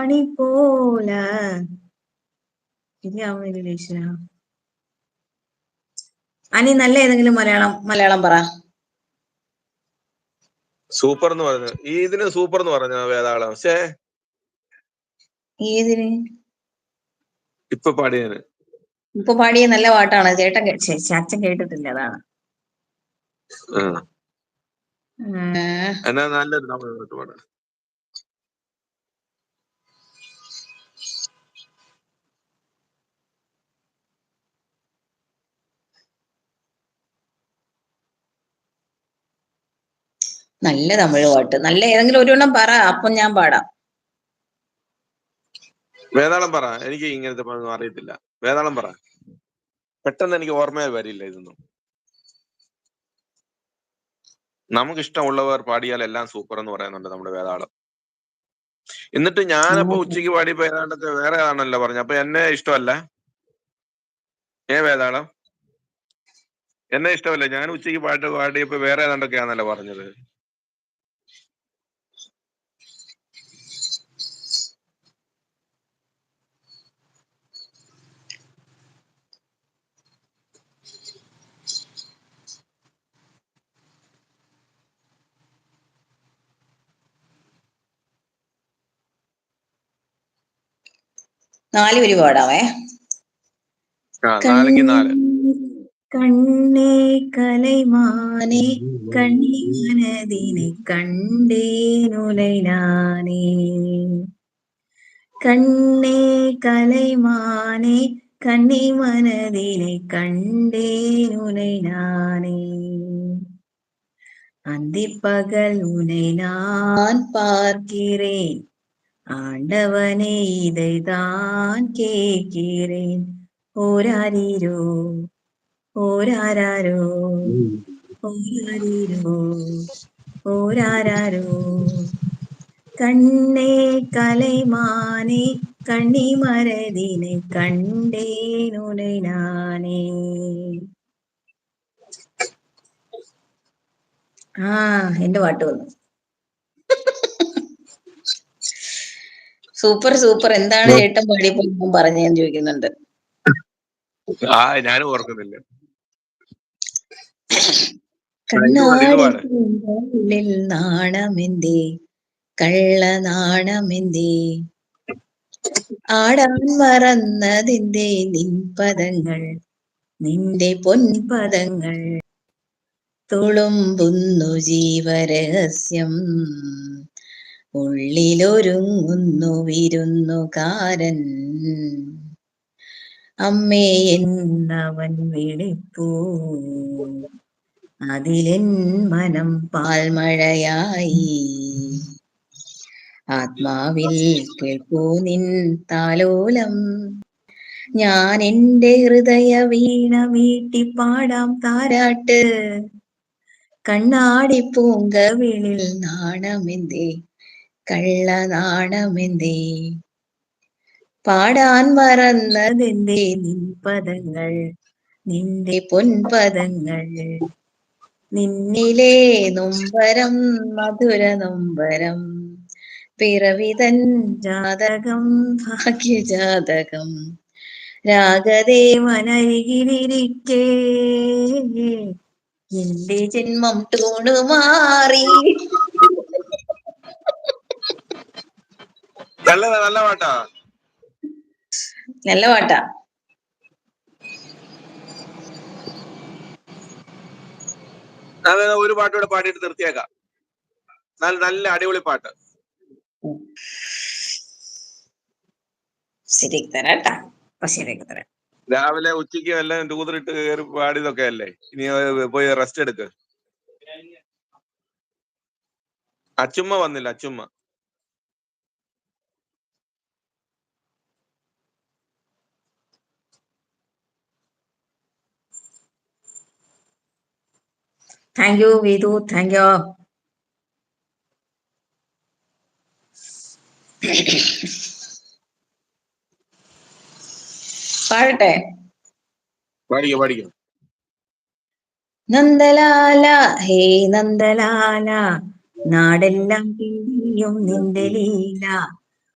മണി പോല ശരിയാവുന്നില്ല. അനി നല്ല ഏതെങ്കിലും മലയാളം പറ. സൂപ്പർ എന്ന് പറഞ്ഞു. ഇതിന് സൂപ്പർ എന്ന് പറഞ്ഞു വേതാളം. പക്ഷേ ഏതിന്? ഇപ്പൊ പാടിയതിന്. ഇപ്പൊ പാടിയ നല്ല പാട്ടാണ്. ചേട്ടൻ അച്ഛൻ കേട്ടിട്ടില്ല, അതാണ്. എന്നാ നല്ലൊരു തമിഴ് പാട്ട്. നല്ല തമിഴ് പാട്ട്, നല്ല ഏതെങ്കിലും ഒരു എണ്ണം പറ, അപ്പം ഞാൻ പാടാം. വേതാളം പറ. എനിക്ക് ഇങ്ങനത്തെ പാട്ടൊന്നും അറിയത്തില്ല. വേതാളം പറ. പെട്ടെന്ന് എനിക്ക് ഓർമ്മ വരില്ല ഇതൊന്നും. നമുക്ക് ഇഷ്ടമുള്ളവർ പാടിയാൽ എല്ലാം സൂപ്പർ എന്ന് പറയുന്നുണ്ട് നമ്മുടെ വേതാളം. എന്നിട്ട് ഞാനപ്പോ ഉച്ചയ്ക്ക് പാടിയപ്പോ ഏതാണ്ടൊക്കെ വേറെ ആണല്ലോ പറഞ്ഞു. അപ്പൊ എന്നെ ഇഷ്ടമല്ല. വേതാളം എന്നെ ഇഷ്ടമല്ല. ഞാൻ ഉച്ചയ്ക്ക് പാടിയപ്പോ വേറെ ഏതാണ്ടൊക്കെയാണല്ലോ പറഞ്ഞത്. നാല് വരി പാടാവേ. നാലെങ്കിൽ നാല്. കണ്ണേ കലൈമാനേ കണ്ണി മനതിനെ കണ്ടേനുലൈനാനേ. കണ്ണേ കലൈമാനേ കണ്ണി മനതിനെ കണ്ടേനുലൈനാനേ. அந்திப்பகல் உனை நான் பார்க்கிறேன், ஆண்டவனே இதைதான் கேட்கிறேன். ஓராரிரோ ஓராரோ ஓராரிரோ ஓராரோ. கண்ணே கலைமானே கண்ணி மரதினை கண்டேன் உனை நானே. എന്റെ പാട്ട് വന്നു. Super super. എന്താണ് ചേട്ടൻ പാടിയപ്പോ പറഞ്ഞെന്ന് ചോദിക്കുന്നുണ്ട്. ഞാനും ഓർക്കുന്നില്ല. കണ്ണാടിക്കുള്ളിൽ നാണമെന്തേ കള്ള നാണമെന്തേ, ആടാൻ മറന്നതിന്റെ നിൻപദങ്ങൾ നിന്റെ പൊൻപദങ്ങൾ, തുളുമ്പുന്നു ജീവരഹസ്യം ഉള്ളിലൊരുങ്ങുന്നു വിരുന്നുകാരൻ. അമ്മേ എന്നവൻ വിളിപ്പൂ, അതിലെൻ മനം പാൽമഴയായി. ആത്മാവിൽ കേൾപ്പൂ നിൻ താലോലം, ഞാൻ എൻ്റെ ഹൃദയ വീണ മീട്ടി പാടാം താരാട്ട്. കണ്ണാടി പൂങ്കവിളിൽ നാണമെന്തേ കള്ള നാണമെന്തേ, പാടാൻ മറന്നതെന്തേ നിൻപദങ്ങൾ നിന്റെ പൊൻപദങ്ങൾ, നിന്നിലെ നൊമ്പരം മധുര നൊമ്പരം, പിറവിതൻ ജാതകം ഭാഗ്യജാതകം, രാഗദേവനരികിലിരിക്കേ എന്റെ ജന്മം തൂണുമാറി. നല്ല പാട്ടാ. നല്ല പാട്ടാ. ഒരു പാട്ടൂടെ പാടിയിട്ട് നിർത്തിയേക്കാം. നല്ല അടിപൊളി പാട്ട്. ശരിയാക്കി തരാട്ടാ. അപ്പൊ ശരിയാക്കി തരാം. രാവിലെ ഉച്ചയ്ക്ക് എല്ലാം ടൂതറിട്ട് കയറി പാടിയതൊക്കെ അല്ലേ. ഇനി പോയി റെസ്റ്റ് എടുക്ക്. അച്ചുമ്മ വന്നില്ല. അച്ചുമ്മ താങ്ക് യു വീതു, താങ്ക് യു. പാടട്ടെ? പാടിക്കും. നന്ദലാല ഹേ നന്ദലാല, നാടെല്ലാം പിന്നെയും നിന്റെ ലീല,